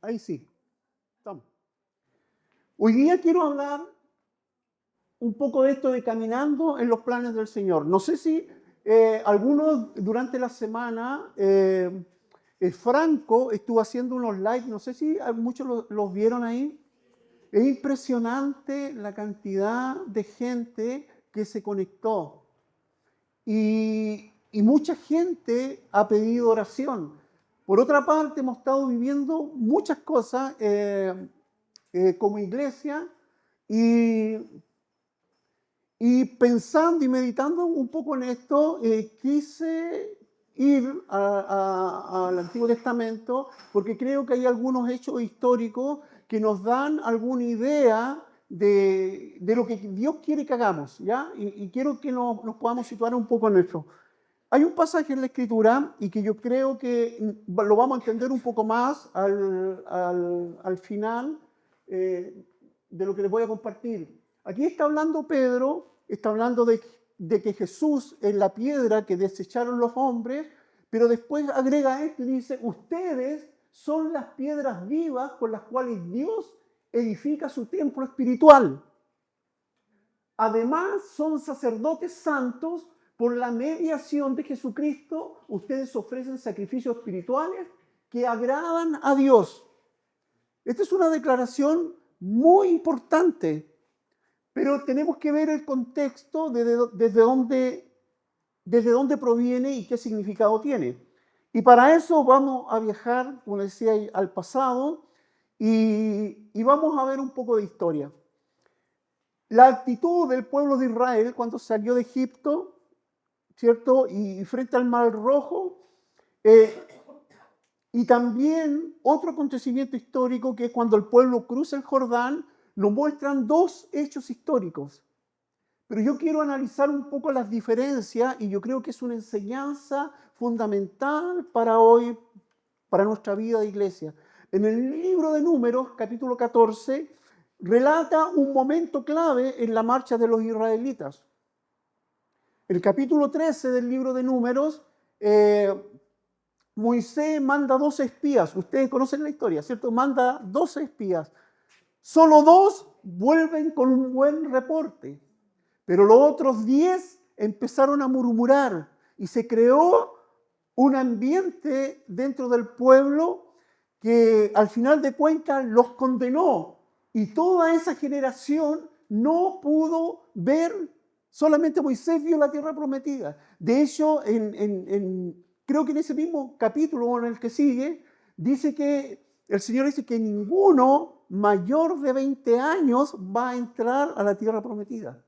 Ahí sí. Estamos. Hoy día quiero hablar un poco de esto de caminando en los planes del Señor. No sé si algunos durante la semana, Franco estuvo haciendo unos live, no sé si muchos los vieron ahí. Es impresionante la cantidad de gente que se conectó y mucha gente ha pedido oración. Por otra parte, hemos estado viviendo muchas cosas como iglesia y pensando y meditando un poco en esto, quise ir al Antiguo Testamento porque creo que hay algunos hechos históricos que nos dan alguna idea de lo que Dios quiere que hagamos, ¿ya? Y quiero que nos podamos situar un poco en esto. Hay un pasaje en la Escritura y que yo creo que lo vamos a entender un poco más al final de lo que les voy a compartir. Aquí está hablando Pedro, está hablando de que Jesús es la piedra que desecharon los hombres, pero después agrega esto y dice, ustedes son las piedras vivas con las cuales Dios edifica su templo espiritual. Además, son sacerdotes santos. Por la mediación de Jesucristo, ustedes ofrecen sacrificios espirituales que agradan a Dios. Esta es una declaración muy importante, pero tenemos que ver el contexto desde dónde proviene y qué significado tiene. Y para eso vamos a viajar, como decía, al pasado y vamos a ver un poco de historia. La actitud del pueblo de Israel cuando salió de Egipto, ¿cierto? Y frente al Mar Rojo, y también otro acontecimiento histórico que es cuando el pueblo cruza el Jordán, nos muestran dos hechos históricos. Pero yo quiero analizar un poco las diferencias y yo creo que es una enseñanza fundamental para hoy, para nuestra vida de iglesia. En el libro de Números, capítulo 14, relata un momento clave en la marcha de los israelitas. El capítulo 13 del libro de Números, Moisés manda 12 espías. Ustedes conocen la historia, ¿cierto? Manda 12 espías. Solo 2 vuelven con un buen reporte, pero los otros 10 empezaron a murmurar y se creó un ambiente dentro del pueblo que al final de cuentas los condenó y toda esa generación no pudo ver. Solamente Moisés vio la tierra prometida. De hecho, creo que en ese mismo capítulo o en el que sigue, dice que el Señor dice que ninguno mayor de 20 años va a entrar a la tierra prometida.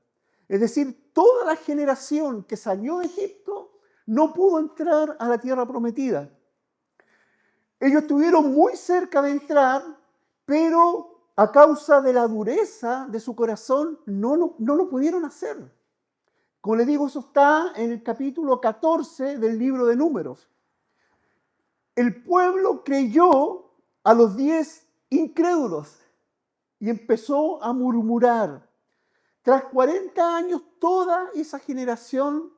Es decir, toda la generación que salió de Egipto no pudo entrar a la tierra prometida. Ellos estuvieron muy cerca de entrar, pero a causa de la dureza de su corazón no lo pudieron hacer. Como les digo, eso está en el capítulo 14 del libro de Números. El pueblo creyó a los 10 incrédulos y empezó a murmurar. Tras 40 años, toda esa generación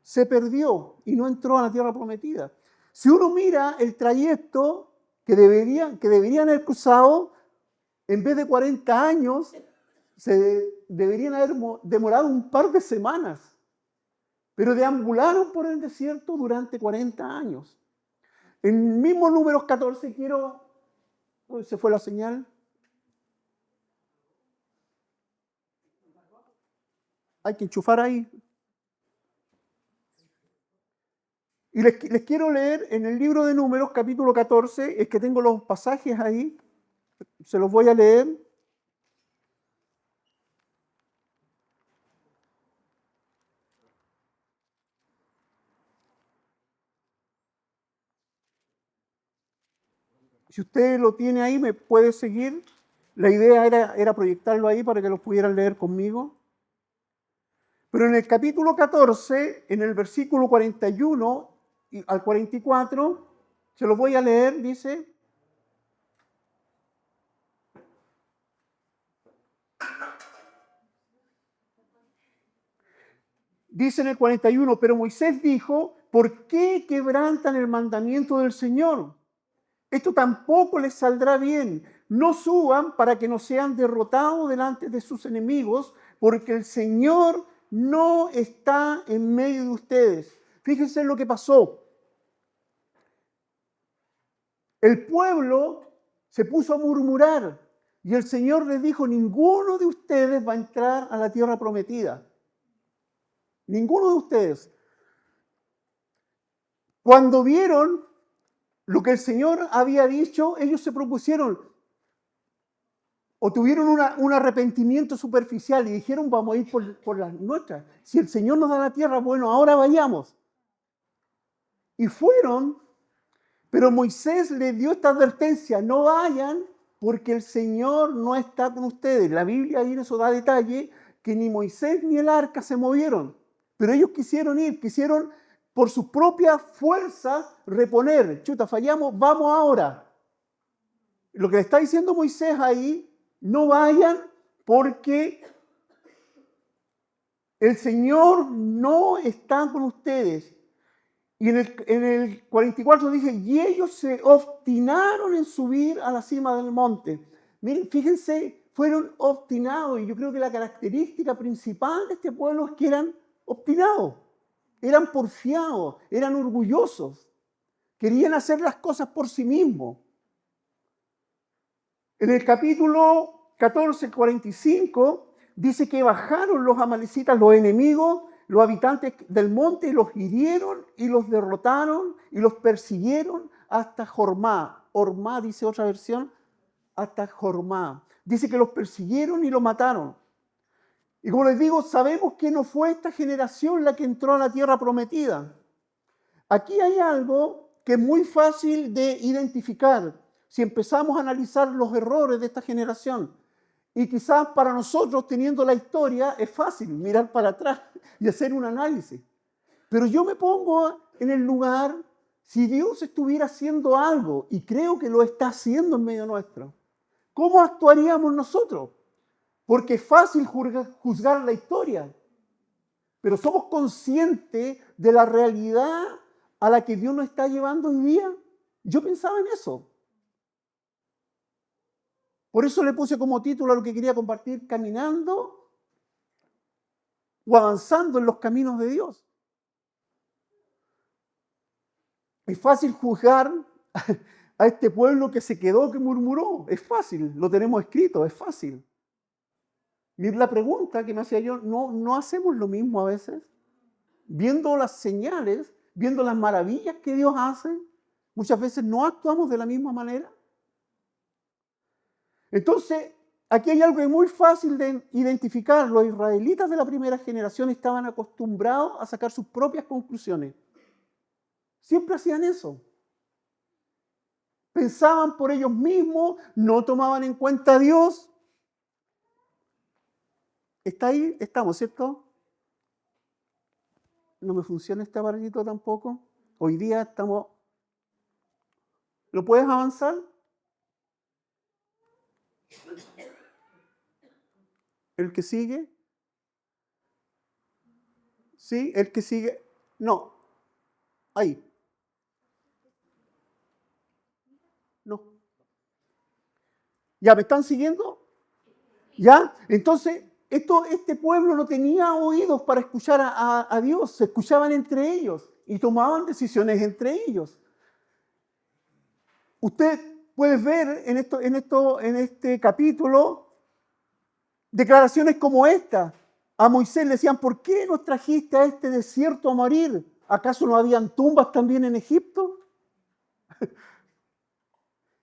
se perdió y no entró a la tierra prometida. Si uno mira el trayecto que deberían haber cruzado, en vez de 40 años, se deberían haber demorado un par de semanas, pero deambularon por el desierto durante 40 años. En mismo Números 14 se fue la señal. Hay que enchufar ahí. Y les quiero leer en el libro de Números, capítulo 14, es que tengo los pasajes ahí, se los voy a leer. Si usted lo tiene ahí, me puede seguir. La idea era proyectarlo ahí para que lo pudieran leer conmigo. Pero en el capítulo 14, en el versículo 41 al 44, se los voy a leer, dice: dice en el 41, pero Moisés dijo, ¿por qué quebrantan el mandamiento del Señor? esto tampoco les saldrá bien. No suban para que no sean derrotados delante de sus enemigos, porque el Señor no está en medio de ustedes. Fíjense lo que pasó. El pueblo se puso a murmurar y el Señor les dijo, ninguno de ustedes va a entrar a la tierra prometida. Ninguno de ustedes. Cuando vieron lo que el Señor había dicho, ellos se propusieron o tuvieron un arrepentimiento superficial y dijeron, vamos a ir por las nuestras. Si el Señor nos da la tierra, bueno, ahora vayamos. Y fueron, pero Moisés les dio esta advertencia, no vayan porque el Señor no está con ustedes. La Biblia ahí en eso da detalle que ni Moisés ni el arca se movieron, pero ellos quisieron ir, quisieron por sus propias fuerzas reponer. Chuta, fallamos, vamos ahora. Lo que le está diciendo Moisés ahí, no vayan porque el Señor no está con ustedes. Y en el 44 dice, y ellos se obstinaron en subir a la cima del monte. Miren, fíjense, fueron obstinados. Y yo creo que la característica principal de este pueblo es que eran obstinados. Eran porfiados, eran orgullosos. Querían hacer las cosas por sí mismos. En el capítulo 14, 45, dice que bajaron los amalecitas, los enemigos, los habitantes del monte, y los hirieron y los derrotaron y los persiguieron hasta Jormá. Ormá, dice otra versión, hasta Jormá. Dice que los persiguieron y los mataron. Y como les digo, sabemos que no fue esta generación la que entró a la tierra prometida. Aquí hay algo que es muy fácil de identificar si empezamos a analizar los errores de esta generación. Y quizás para nosotros, teniendo la historia, es fácil mirar para atrás y hacer un análisis. Pero yo me pongo en el lugar, si Dios estuviera haciendo algo, y creo que lo está haciendo en medio nuestro, ¿cómo actuaríamos nosotros? Porque es fácil juzgar la historia, pero somos conscientes de la realidad a la que Dios nos está llevando hoy día. Yo pensaba en eso. Por eso le puse como título a lo que quería compartir, caminando o avanzando en los caminos de Dios. Es fácil juzgar a este pueblo que se quedó, que murmuró. Es fácil, lo tenemos escrito, es fácil. Y la pregunta que me hacía yo, ¿no hacemos lo mismo a veces? Viendo las señales, viendo las maravillas que Dios hace, muchas veces no actuamos de la misma manera. Entonces, aquí hay algo muy fácil de identificar. Los israelitas de la primera generación estaban acostumbrados a sacar sus propias conclusiones. Siempre hacían eso. Pensaban por ellos mismos, no tomaban en cuenta a Dios. ¿Está ahí? Estamos, ¿cierto? No me funciona este aparatito tampoco. Hoy día estamos... ¿Lo puedes avanzar? ¿El que sigue? ¿Sí? ¿El que sigue? No. Ahí. No. ¿Ya me están siguiendo? ¿Ya? Entonces, este pueblo no tenía oídos para escuchar a Dios. Se escuchaban entre ellos y tomaban decisiones entre ellos. Usted puede ver en este capítulo declaraciones como esta. A Moisés le decían, ¿por qué nos trajiste a este desierto a morir? ¿Acaso no habían tumbas también en Egipto?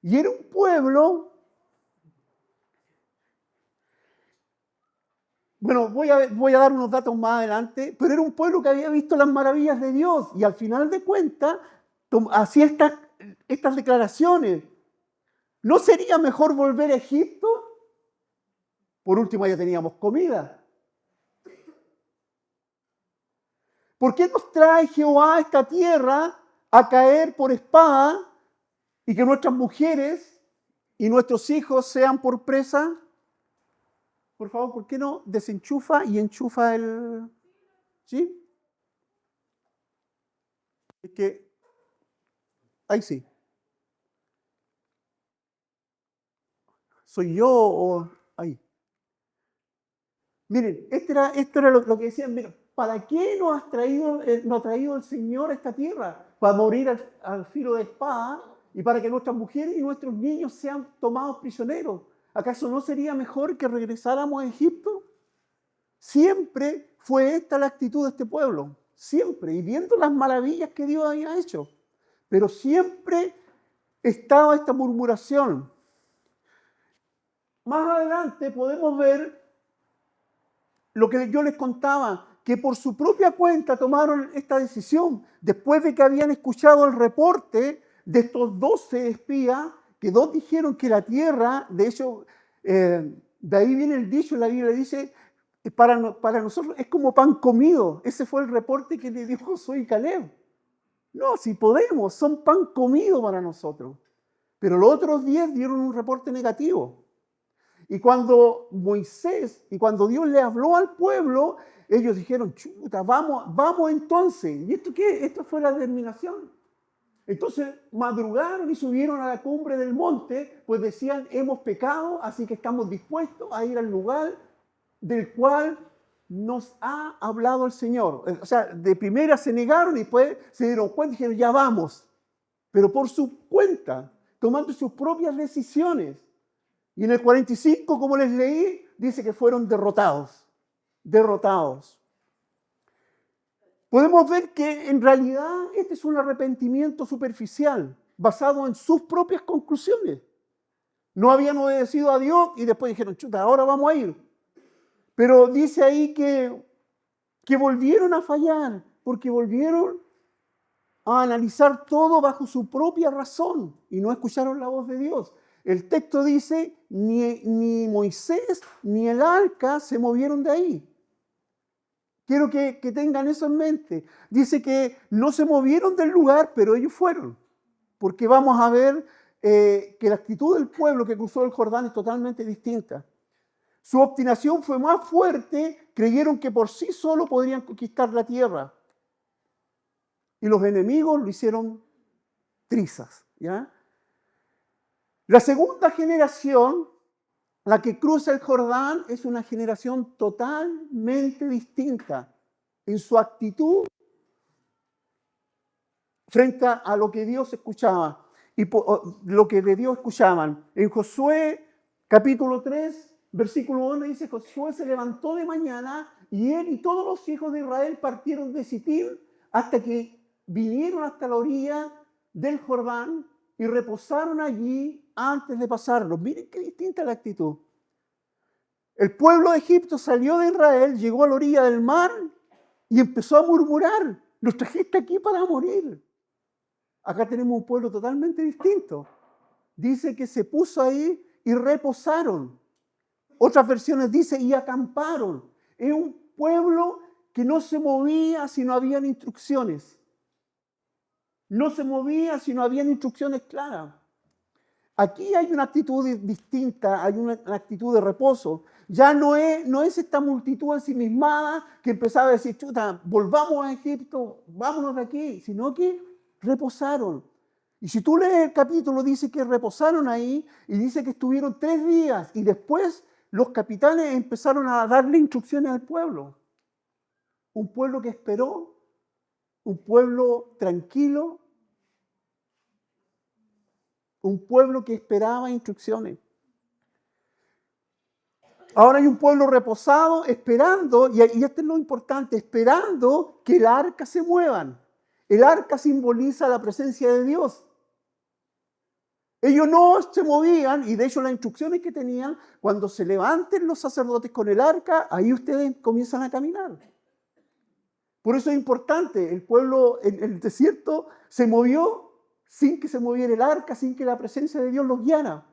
Y era un pueblo, bueno, voy a dar unos datos más adelante, pero era un pueblo que había visto las maravillas de Dios y al final de cuentas hacía estas declaraciones. ¿No sería mejor volver a Egipto? Por último, ya teníamos comida. ¿Por qué nos trae Jehová a esta tierra a caer por espada y que nuestras mujeres y nuestros hijos sean por presa? Por favor, ¿por qué no desenchufa y enchufa el... ¿Sí? Es que... Ahí sí. ¿Soy yo o ahí? Miren, esto era lo que decían, miren, ¿para qué nos ha traído el Señor a esta tierra? Para morir al filo de espada y para que nuestras mujeres y nuestros niños sean tomados prisioneros. ¿Acaso no sería mejor que regresáramos a Egipto? Siempre fue esta la actitud de este pueblo, siempre, y viendo las maravillas que Dios había hecho. Pero siempre estaba esta murmuración. Más adelante podemos ver lo que yo les contaba, que por su propia cuenta tomaron esta decisión, después de que habían escuchado el reporte de estos 12 espías, que 2 dijeron que la tierra, de hecho, de ahí viene el dicho, la Biblia dice, para nosotros es como pan comido. Ese fue el reporte que le dio Josué y Caleb. No, si podemos, son pan comido para nosotros. Pero los otros 10 dieron un reporte negativo. Y cuando Moisés, y cuando Dios le habló al pueblo, ellos dijeron, chuta, vamos entonces. ¿Y esto qué? Esto fue la determinación. Entonces madrugaron y subieron a la cumbre del monte, pues decían, hemos pecado, así que estamos dispuestos a ir al lugar del cual nos ha hablado el Señor. O sea, de primera se negaron y después se dieron cuenta y dijeron, ya vamos. Pero por su cuenta, tomando sus propias decisiones. Y en el 45, como les leí, dice que fueron derrotados. Derrotados. Podemos ver que en realidad este es un arrepentimiento superficial, basado en sus propias conclusiones. No habían obedecido a Dios y después dijeron, chuta, ahora vamos a ir. Pero dice ahí que volvieron a fallar, porque volvieron a analizar todo bajo su propia razón y no escucharon la voz de Dios. El texto dice, ni Moisés ni el arca se movieron de ahí. Quiero que tengan eso en mente. Dice que no se movieron del lugar, pero ellos fueron. Porque vamos a ver que la actitud del pueblo que cruzó el Jordán es totalmente distinta. Su obstinación fue más fuerte, creyeron que por sí solo podrían conquistar la tierra. Y los enemigos lo hicieron trizas, ¿ya? La segunda generación, la que cruza el Jordán, es una generación totalmente distinta en su actitud frente a lo que Dios escuchaba y lo que de Dios escuchaban. En Josué capítulo 3, versículo 1 dice, Josué se levantó de mañana y él y todos los hijos de Israel partieron de Sitim hasta que vinieron hasta la orilla del Jordán y reposaron allí antes de pasarlo. Miren qué distinta la actitud. El pueblo de Egipto salió de Israel, llegó a la orilla del mar y empezó a murmurar. Nos trajiste aquí para morir. Acá tenemos un pueblo totalmente distinto. Dice que se puso ahí y reposaron. Otras versiones dicen y acamparon. Es un pueblo que no se movía si no habían instrucciones. No se movía si no habían instrucciones claras. Aquí hay una actitud distinta, hay una actitud de reposo. Ya no es esta multitud ensimismada que empezaba a decir, chuta, volvamos a Egipto, vámonos de aquí, sino que reposaron. Y si tú lees el capítulo, dice que reposaron ahí y dice que estuvieron 3 días y después los capitanes empezaron a darle instrucciones al pueblo. Un pueblo que esperó, un pueblo tranquilo, un pueblo que esperaba instrucciones. Ahora hay un pueblo reposado, esperando, y esto es lo importante, esperando que el arca se muevan. El arca simboliza la presencia de Dios. Ellos no se movían, y de hecho las instrucciones que tenían, cuando se levanten los sacerdotes con el arca, ahí ustedes comienzan a caminar. Por eso es importante, el pueblo en el desierto se movió sin que se moviera el arca, sin que la presencia de Dios los guiara.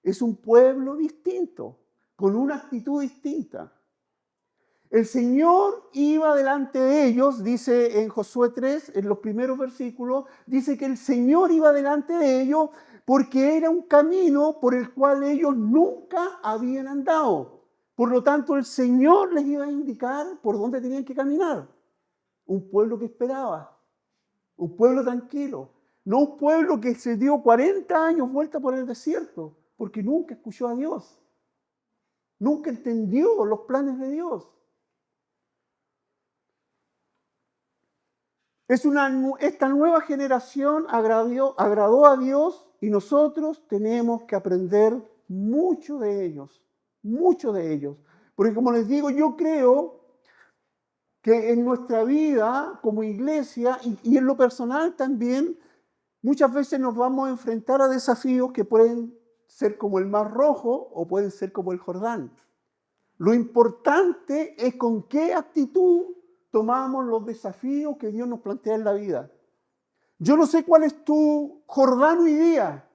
Es un pueblo distinto, con una actitud distinta. El Señor iba delante de ellos, dice en Josué 3, en los primeros versículos, dice que el Señor iba delante de ellos porque era un camino por el cual ellos nunca habían andado. Por lo tanto, el Señor les iba a indicar por dónde tenían que caminar. Un pueblo que esperaba, un pueblo tranquilo, no un pueblo que se dio 40 años vuelta por el desierto, porque nunca escuchó a Dios. Nunca entendió los planes de Dios. Esta nueva generación agradó a Dios y nosotros tenemos que aprender mucho de ellos. Mucho de ellos. Porque como les digo, yo creo que en nuestra vida como iglesia y en lo personal también, muchas veces nos vamos a enfrentar a desafíos que pueden ser como el Mar Rojo o pueden ser como el Jordán. Lo importante es con qué actitud tomamos los desafíos que Dios nos plantea en la vida. Yo no sé cuál es tu Jordán hoy día,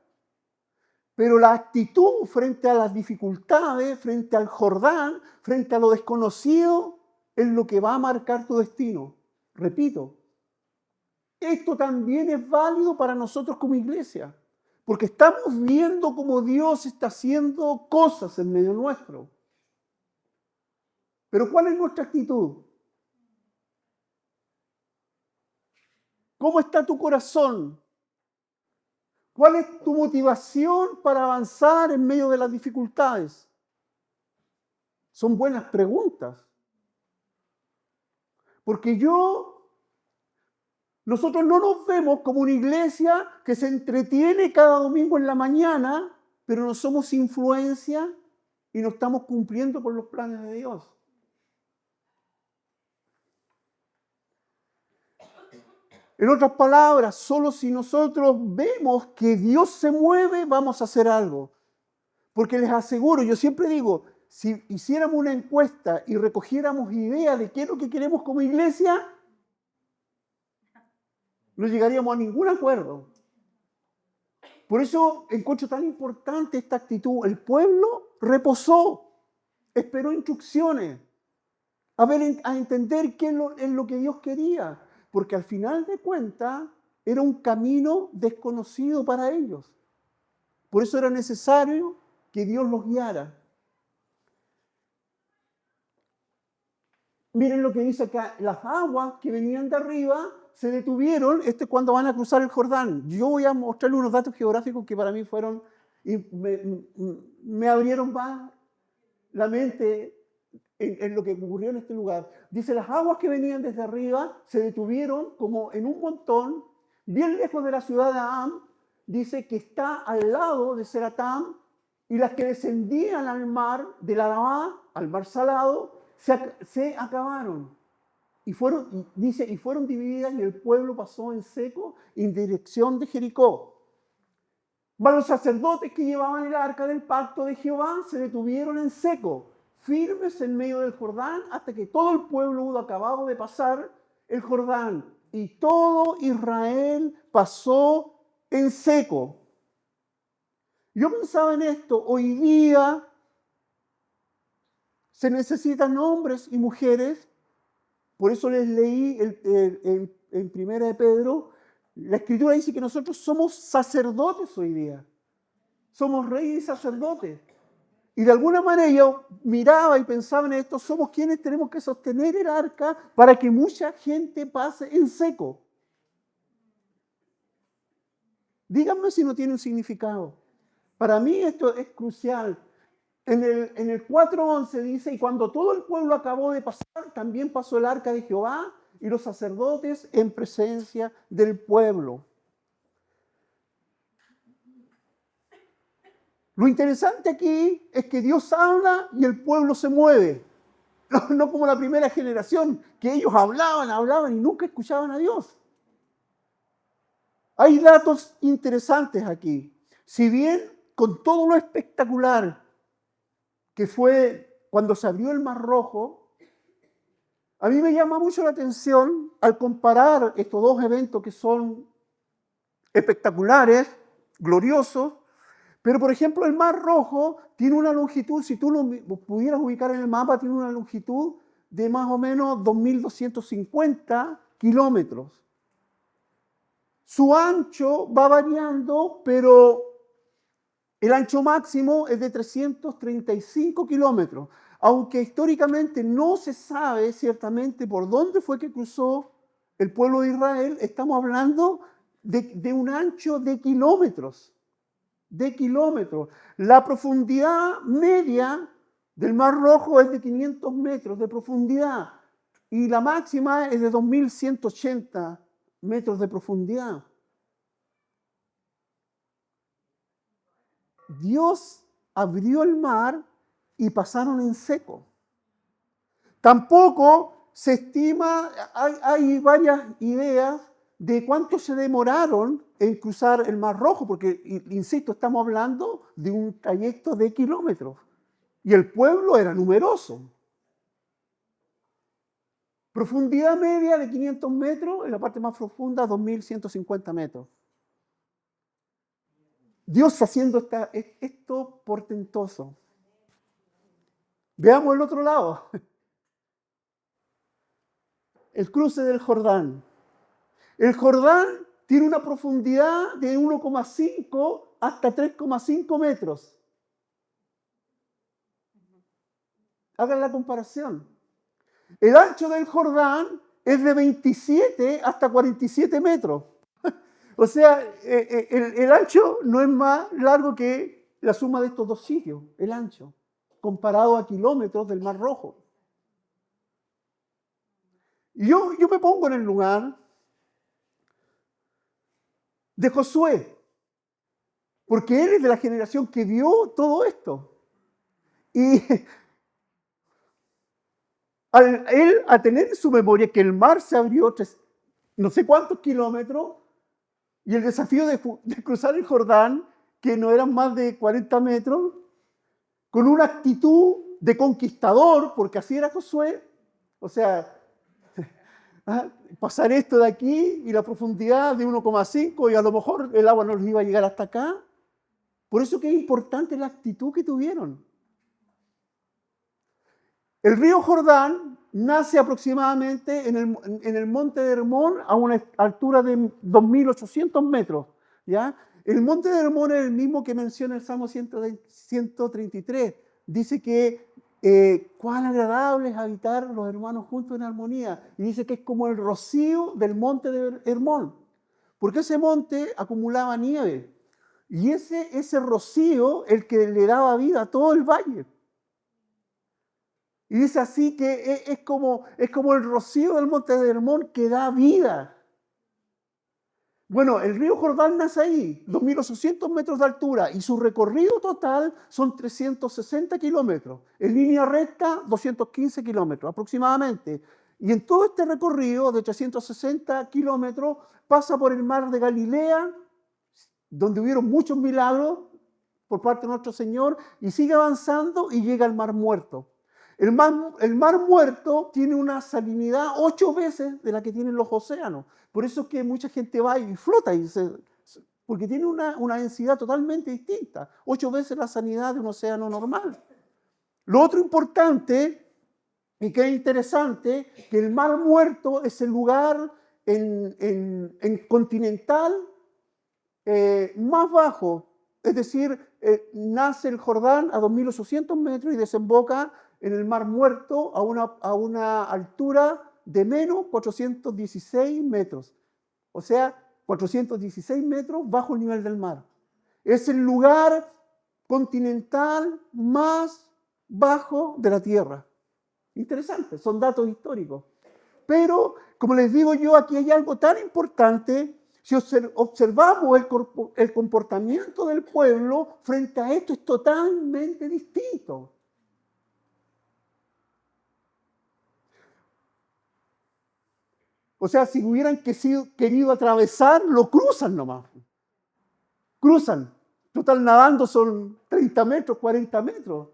pero la actitud frente a las dificultades, frente al Jordán, frente a lo desconocido, es lo que va a marcar tu destino. Repito, esto también es válido para nosotros como iglesia, porque estamos viendo cómo Dios está haciendo cosas en medio nuestro. Pero ¿cuál es nuestra actitud? ¿Cómo está tu corazón? ¿Cuál es tu motivación para avanzar en medio de las dificultades? Son buenas preguntas. Porque nosotros no nos vemos como una iglesia que se entretiene cada domingo en la mañana, pero no somos influencia y no estamos cumpliendo con los planes de Dios. En otras palabras, solo si nosotros vemos que Dios se mueve, vamos a hacer algo. Porque les aseguro, yo siempre digo, si hiciéramos una encuesta y recogiéramos ideas de qué es lo que queremos como iglesia, no llegaríamos a ningún acuerdo. Por eso encuentro tan importante esta actitud. El pueblo reposó, esperó instrucciones, a entender qué es lo que Dios quería. Porque al final de cuentas era un camino desconocido para ellos. Por eso era necesario que Dios los guiara. Miren lo que dice acá, las aguas que venían de arriba se detuvieron, cuando van a cruzar el Jordán. Yo voy a mostrarles unos datos geográficos que para mí fueron, y me abrieron más la mente en lo que ocurrió en este lugar. Dice, las aguas que venían desde arriba se detuvieron como en un montón, bien lejos de la ciudad de Am. Dice que está al lado de Seratam, y las que descendían al mar de la Arabá, al mar salado, se acabaron. Y fueron divididas y el pueblo pasó en seco en dirección de Jericó. Los sacerdotes que llevaban el arca del pacto de Jehová se detuvieron en seco, firmes en medio del Jordán, hasta que todo el pueblo hubo acabado de pasar el Jordán. Y todo Israel pasó en seco. Yo pensaba en esto, hoy día se necesitan hombres y mujeres, por eso les leí en Primera de Pedro, la Escritura dice que nosotros somos sacerdotes hoy día, somos reyes y sacerdotes. Y de alguna manera yo miraba y pensaba en esto, somos quienes tenemos que sostener el arca para que mucha gente pase en seco. Díganme si no tiene un significado. Para mí esto es crucial. En el 4:11 dice, y cuando todo el pueblo acabó de pasar, también pasó el arca de Jehová y los sacerdotes en presencia del pueblo. Lo interesante aquí es que Dios habla y el pueblo se mueve. No como la primera generación, que ellos hablaban y nunca escuchaban a Dios. Hay datos interesantes aquí. Si bien con todo lo espectacular que fue cuando se abrió el Mar Rojo, a mí me llama mucho la atención al comparar estos dos eventos que son espectaculares, gloriosos, pero por ejemplo el Mar Rojo tiene una longitud, si tú lo pudieras ubicar en el mapa, tiene una longitud de más o menos 2.250 kilómetros. Su ancho va variando, pero el ancho máximo es de 335 kilómetros, aunque históricamente no se sabe ciertamente por dónde fue que cruzó el pueblo de Israel. Estamos hablando de un ancho de kilómetros. de kilómetros. La profundidad media del Mar Rojo es de 500 metros de profundidad y la máxima es de 2.180 metros de profundidad. Dios abrió el mar y pasaron en seco. Tampoco se estima, hay varias ideas de cuánto se demoraron en cruzar el Mar Rojo, porque, insisto, estamos hablando de un trayecto de kilómetros y el pueblo era numeroso. Profundidad media de 500 metros, en la parte más profunda 2.150 metros. Dios haciendo esto portentoso. Veamos el otro lado. El cruce del Jordán. El Jordán tiene una profundidad de 1,5 hasta 3,5 metros. Hagan la comparación. El ancho del Jordán es de 27 hasta 47 metros. O sea, el ancho no es más largo que la suma de estos dos sitios, el ancho, comparado a kilómetros del Mar Rojo. Y yo me pongo en el lugar de Josué, porque él es de la generación que vio todo esto. Y al tener en su memoria que el mar se abrió no sé cuántos kilómetros, y el desafío de cruzar el Jordán, que no eran más de 40 metros, con una actitud de conquistador, porque así era Josué, o sea, pasar esto de aquí y la profundidad de 1,5 y a lo mejor el agua no les iba a llegar hasta acá. Por eso que es importante la actitud que tuvieron. El río Jordán nace aproximadamente en el monte de Hermón a una altura de 2.800 metros. ¿Ya? El monte de Hermón es el mismo que menciona el Salmo 133. Dice que cuán agradable es habitar los hermanos juntos en armonía. Y dice que es como el rocío del monte de Hermón. Porque ese monte acumulaba nieve. Y ese rocío el que le daba vida a todo el valle. Y dice así que es como el rocío del monte de Hermón que da vida. Bueno, el río Jordán nace ahí, 2.800 metros de altura, y su recorrido total son 360 kilómetros. En línea recta, 215 kilómetros aproximadamente. Y en todo este recorrido de 360 kilómetros pasa por el mar de Galilea, donde hubieron muchos milagros por parte de nuestro Señor, y sigue avanzando y llega al Mar Muerto. El mar Muerto tiene una salinidad 8 veces de la que tienen los océanos. Por eso es que mucha gente va y flota, porque tiene una densidad totalmente distinta. 8 veces la salinidad de un océano normal. Lo otro importante y que es interesante, que el Mar Muerto es el lugar en continental más bajo. Es decir, nace el Jordán a 2.800 metros y desemboca en el Mar Muerto a una altura de menos 416 metros. O sea, 416 metros bajo el nivel del mar. Es el lugar continental más bajo de la Tierra. Interesante, son datos históricos. Pero, como les digo yo, aquí hay algo tan importante. Si observamos el comportamiento del pueblo frente a esto, es totalmente distinto. O sea, si hubieran querido atravesar, lo cruzan nomás. Cruzan. Total, nadando son 30 metros, 40 metros.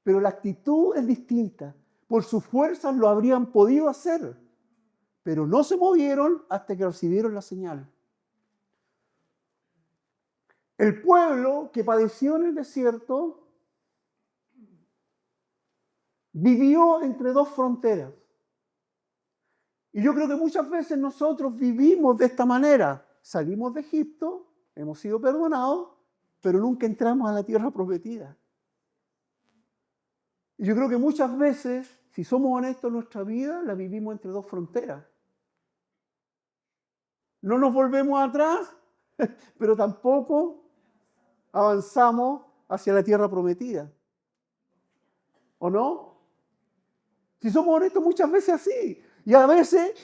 Pero la actitud es distinta. Por sus fuerzas lo habrían podido hacer. Pero no se movieron hasta que recibieron la señal. El pueblo que padeció en el desierto vivió entre dos fronteras. Y yo creo que muchas veces nosotros vivimos de esta manera. Salimos de Egipto, hemos sido perdonados, pero nunca entramos a la tierra prometida. Y yo creo que muchas veces, si somos honestos en nuestra vida, la vivimos entre dos fronteras. No nos volvemos atrás, pero tampoco avanzamos hacia la tierra prometida. ¿O no? Si somos honestos, muchas veces así. Y a veces,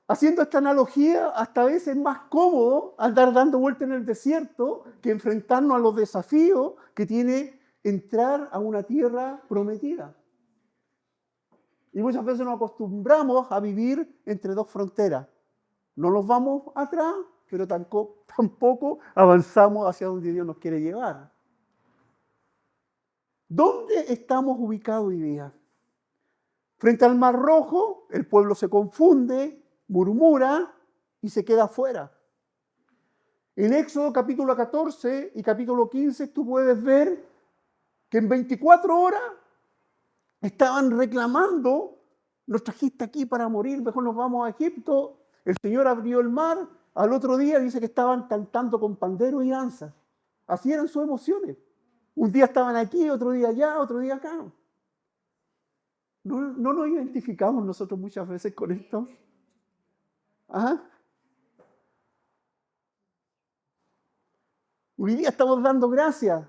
haciendo esta analogía, hasta a veces es más cómodo andar dando vueltas en el desierto que enfrentarnos a los desafíos que tiene entrar a una tierra prometida. Y muchas veces nos acostumbramos a vivir entre dos fronteras. No nos vamos atrás, pero tampoco avanzamos hacia donde Dios nos quiere llevar. ¿Dónde estamos ubicados hoy día? Frente al Mar Rojo, el pueblo se confunde, murmura y se queda afuera. En Éxodo capítulo 14 y capítulo 15 tú puedes ver que en 24 horas estaban reclamando: nos trajiste aquí para morir, mejor nos vamos a Egipto. El Señor abrió el mar. Al otro día dice que estaban cantando con pandero y danza. Así eran sus emociones. Un día estaban aquí, otro día allá, otro día acá. ¿No nos identificamos nosotros muchas veces con esto? ¿Ah? Hoy día estamos dando gracias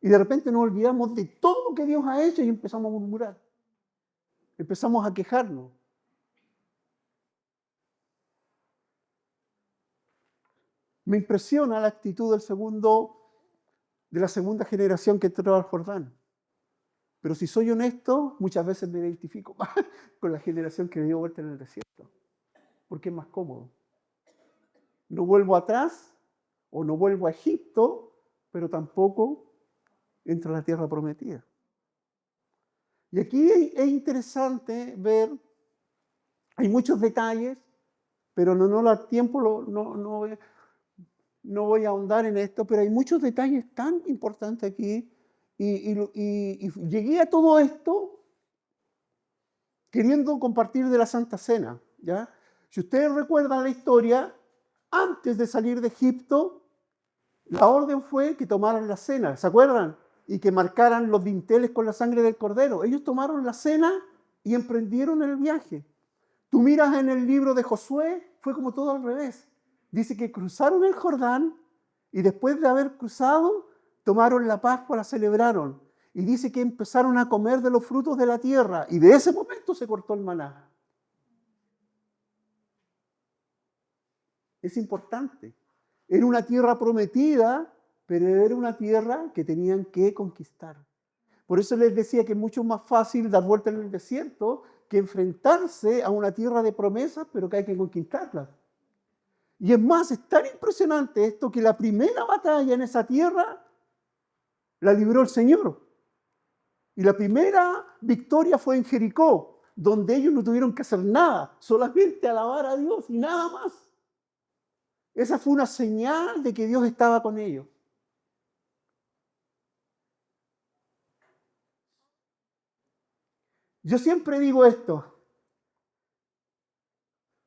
y de repente nos olvidamos de todo lo que Dios ha hecho y empezamos a murmurar. Empezamos a quejarnos. Me impresiona la actitud de la segunda generación que entró al Jordán. Pero si soy honesto, muchas veces me identifico más con la generación que dio vuelta en el desierto, porque es más cómodo. No vuelvo atrás o no vuelvo a Egipto, pero tampoco entro a la tierra prometida. Y aquí es interesante ver, hay muchos detalles, pero no da tiempo, no voy a ahondar en esto, pero hay muchos detalles tan importantes aquí. Y llegué a todo esto queriendo compartir de la Santa Cena, ¿ya? Si ustedes recuerdan la historia, antes de salir de Egipto, la orden fue que tomaran la cena, ¿se acuerdan? Y que marcaran los dinteles con la sangre del cordero. Ellos tomaron la cena y emprendieron el viaje. Tú miras en el libro de Josué, fue como todo al revés. Dice que cruzaron el Jordán y después de haber cruzado, tomaron la Pascua, la celebraron. Y dice que empezaron a comer de los frutos de la tierra. Y de ese momento se cortó el maná. Es importante. Era una tierra prometida, pero era una tierra que tenían que conquistar. Por eso les decía que es mucho más fácil dar vuelta en el desierto que enfrentarse a una tierra de promesas, pero que hay que conquistarla. Y es más, es tan impresionante esto que la primera batalla en esa tierra la libró el Señor. Y la primera victoria fue en Jericó, donde ellos no tuvieron que hacer nada, solamente alabar a Dios y nada más. Esa fue una señal de que Dios estaba con ellos. Yo siempre digo esto: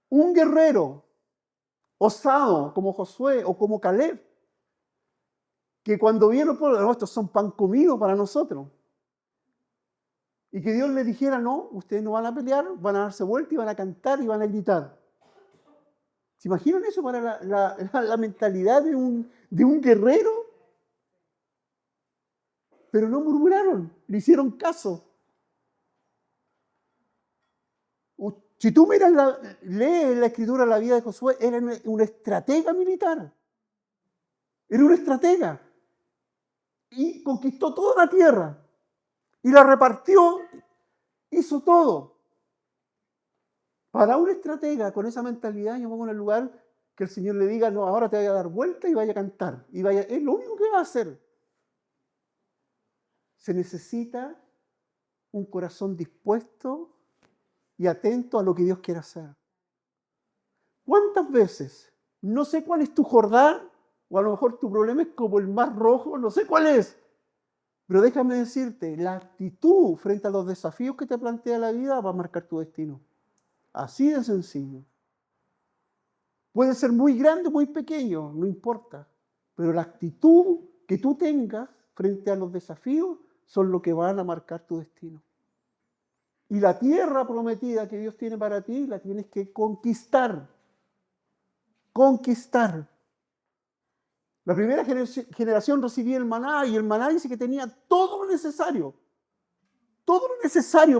un guerrero osado como Josué o como Caleb, que cuando vieron por estos son pan comido para nosotros, y que Dios les dijera: no, ustedes no van a pelear, van a darse vuelta y van a cantar y van a gritar. ¿Se imaginan eso para la mentalidad de un guerrero? Pero no murmuraron, le hicieron caso. Si tú lees la escritura, la vida de Josué, era un estratega militar. Era un estratega. Y conquistó toda la tierra. Y la repartió, hizo todo. Para un estratega con esa mentalidad, yo me pongo en el lugar que el Señor le diga: no, ahora te vaya a dar vuelta y vaya a cantar. Es lo único que va a hacer. Se necesita un corazón dispuesto y atento a lo que Dios quiere hacer. ¿Cuántas veces? No sé cuál es tu Jordán, o a lo mejor tu problema es como el Mar Rojo, no sé cuál es. Pero déjame decirte, la actitud frente a los desafíos que te plantea la vida va a marcar tu destino. Así de sencillo. Puede ser muy grande o muy pequeño, no importa. Pero la actitud que tú tengas frente a los desafíos son lo que van a marcar tu destino. Y la tierra prometida que Dios tiene para ti, la tienes que conquistar. Conquistar. La primera generación recibía el maná y el maná dice que tenía todo lo necesario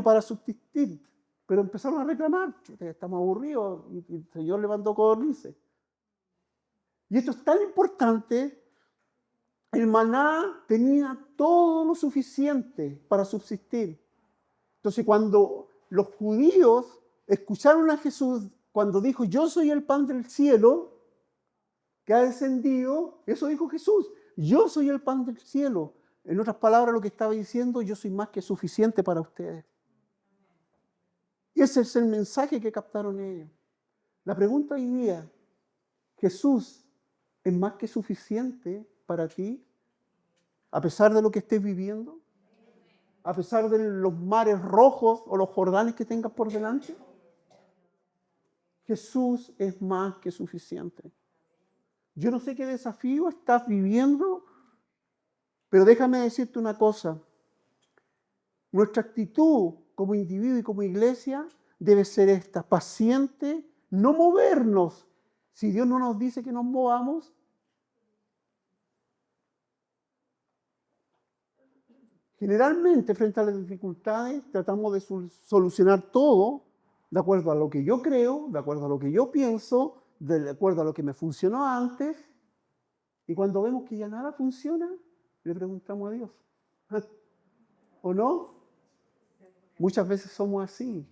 para subsistir. Pero empezaron a reclamar, estamos aburridos, y el Señor le mandó codornices. Y esto es tan importante, el maná tenía todo lo suficiente para subsistir. Entonces cuando los judíos escucharon a Jesús, cuando dijo, yo soy el pan del cielo, que ha descendido, eso dijo Jesús, yo soy el pan del cielo. En otras palabras, lo que estaba diciendo, yo soy más que suficiente para ustedes. Y ese es el mensaje que captaron ellos. La pregunta hoy día, ¿Jesús es más que suficiente para ti? A pesar de lo que estés viviendo, a pesar de los mares rojos o los Jordanes que tengas por delante, Jesús es más que suficiente. Yo no sé qué desafío estás viviendo, pero déjame decirte una cosa. Nuestra actitud como individuo y como iglesia debe ser esta, paciente, no movernos. Si Dios no nos dice que nos movamos, generalmente frente a las dificultades tratamos de solucionar todo de acuerdo a lo que yo creo, de acuerdo a lo que yo pienso, de acuerdo a lo que me funcionó antes, y cuando vemos que ya nada funciona, le preguntamos a Dios. ¿O no? Muchas veces somos así.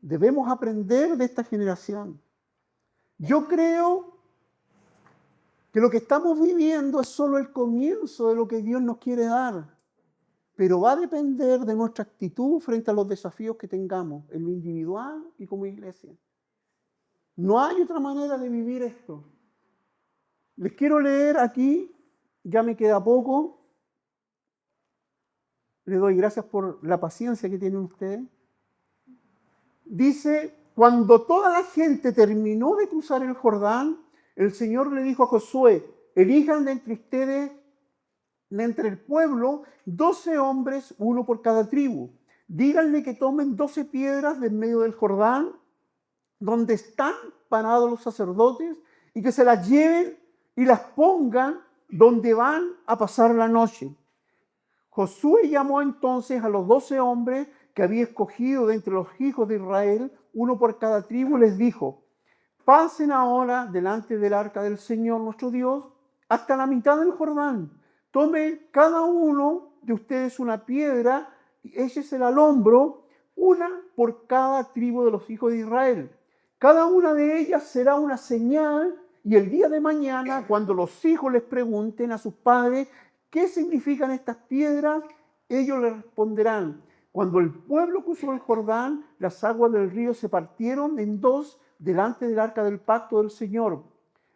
Debemos aprender de esta generación. Yo creo que lo que estamos viviendo es solo el comienzo de lo que Dios nos quiere dar, pero va a depender de nuestra actitud frente a los desafíos que tengamos en lo individual y como iglesia. No hay otra manera de vivir esto. Les quiero leer aquí, ya me queda poco. Les doy gracias por la paciencia que tienen ustedes. Dice, cuando toda la gente terminó de cruzar el Jordán, el Señor le dijo a Josué, elijan de entre ustedes, de entre el pueblo, 12 hombres, uno por cada tribu. Díganle que tomen 12 piedras de en medio del Jordán, donde están parados los sacerdotes, y que se las lleven y las pongan donde van a pasar la noche. Josué llamó entonces a los 12 hombres que había escogido de entre los hijos de Israel, uno por cada tribu, y les dijo, pasen ahora delante del arca del Señor nuestro Dios hasta la mitad del Jordán. Tome cada uno de ustedes una piedra y échesela al hombro, una por cada tribu de los hijos de Israel. Cada una de ellas será una señal, y el día de mañana, cuando los hijos les pregunten a sus padres qué significan estas piedras, ellos les responderán, cuando el pueblo cruzó el Jordán, las aguas del río se partieron en dos delante del arca del pacto del Señor.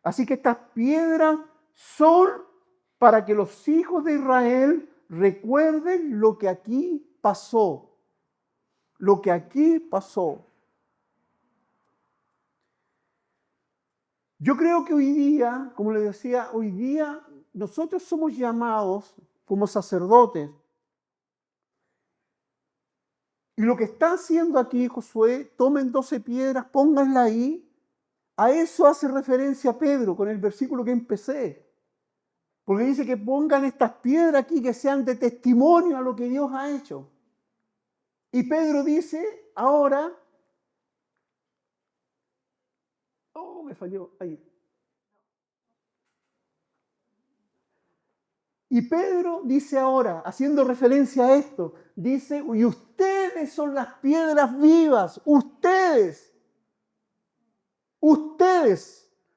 Así que estas piedras son para que los hijos de Israel recuerden lo que aquí pasó. Lo que aquí pasó. Yo creo que hoy día, como les decía, hoy día nosotros somos llamados como sacerdotes. Y lo que está haciendo aquí Josué, tomen 12 piedras, pónganla ahí. A eso hace referencia Pedro con el versículo que empecé. Porque dice que pongan estas piedras aquí que sean de testimonio a lo que Dios ha hecho. Y Pedro dice ahora, me falló ahí. Y Pedro dice ahora, haciendo referencia a esto, dice, y ustedes son las piedras vivas, ustedes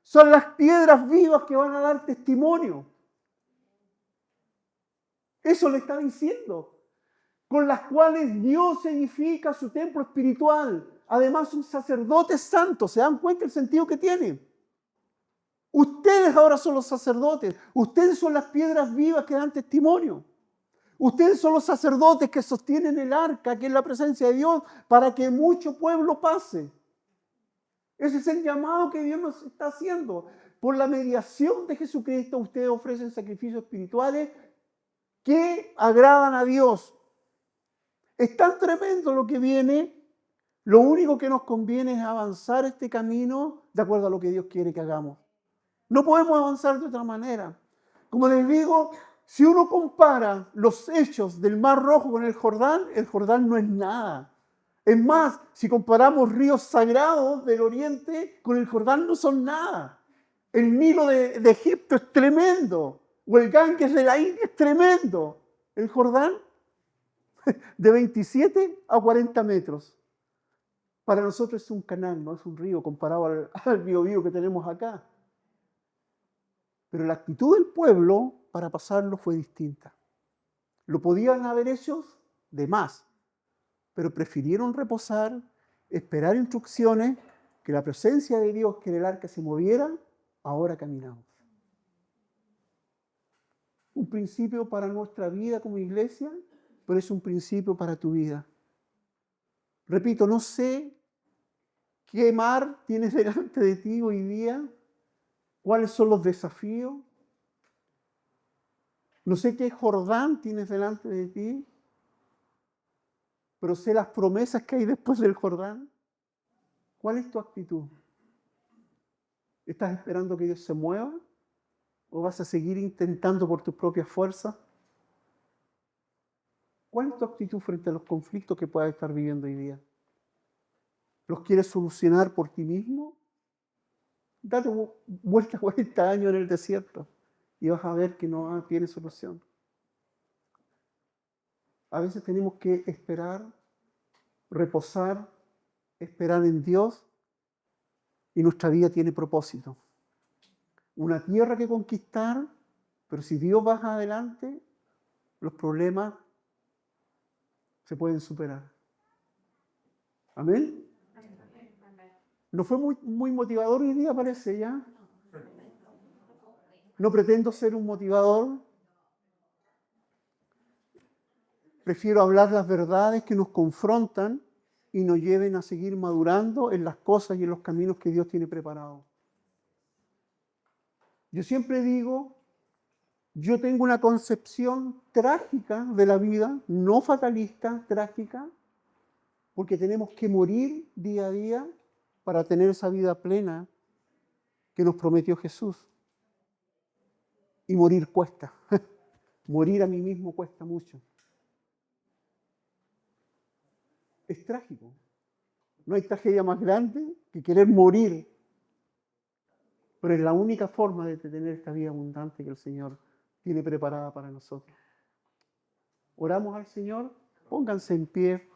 son las piedras vivas que van a dar testimonio. Eso le está diciendo, con las cuales Dios edifica su templo espiritual. Además son sacerdotes santos, ¿se dan cuenta el sentido que tiene? Ustedes ahora son los sacerdotes, ustedes son las piedras vivas que dan testimonio. Ustedes son los sacerdotes que sostienen el arca, que es la presencia de Dios, para que mucho pueblo pase. Ese es el llamado que Dios nos está haciendo. Por la mediación de Jesucristo, ustedes ofrecen sacrificios espirituales que agradan a Dios. Es tan tremendo lo que viene. Lo único que nos conviene es avanzar este camino de acuerdo a lo que Dios quiere que hagamos. No podemos avanzar de otra manera. Como les digo, si uno compara los hechos del Mar Rojo con el Jordán no es nada. Es más, si comparamos ríos sagrados del Oriente con el Jordán no son nada. El Nilo de Egipto es tremendo, o el Ganges de la India es tremendo. El Jordán, de 27 a 40 metros. Para nosotros es un canal, no es un río comparado al Biobío que tenemos acá. Pero la actitud del pueblo para pasarlo fue distinta. Lo podían haber hecho de más, pero prefirieron reposar, esperar instrucciones, que la presencia de Dios, que en el arca se moviera. Ahora caminamos. Un principio para nuestra vida como iglesia, pero es un principio para tu vida. Repito, no sé qué mar tienes delante de ti hoy día, cuáles son los desafíos. No sé qué Jordán tienes delante de ti, pero sé las promesas que hay después del Jordán. ¿Cuál es tu actitud? ¿Estás esperando que Dios se mueva? ¿O vas a seguir intentando por tus propias fuerzas? ¿Cuál es tu actitud frente a los conflictos que puedas estar viviendo hoy día? ¿Los quieres solucionar por ti mismo? Date vuelta 40 años en el desierto y vas a ver que no tiene solución. A veces tenemos que esperar, reposar, esperar en Dios, y nuestra vida tiene propósito. Una tierra que conquistar, pero si Dios va adelante, los problemas se pueden superar. ¿Amén? ¿No fue muy motivador hoy día, parece ya? No pretendo ser un motivador. Prefiero hablar las verdades que nos confrontan y nos lleven a seguir madurando en las cosas y en los caminos que Dios tiene preparados. Yo siempre digo, yo tengo una concepción trágica de la vida, no fatalista, trágica, porque tenemos que morir día a día para tener esa vida plena que nos prometió Jesús. Y morir cuesta. Morir a mí mismo cuesta mucho. Es trágico. No hay tragedia más grande que querer morir. Pero es la única forma de tener esta vida abundante que el Señor tiene preparada para nosotros. Oramos al Señor, pónganse en pie.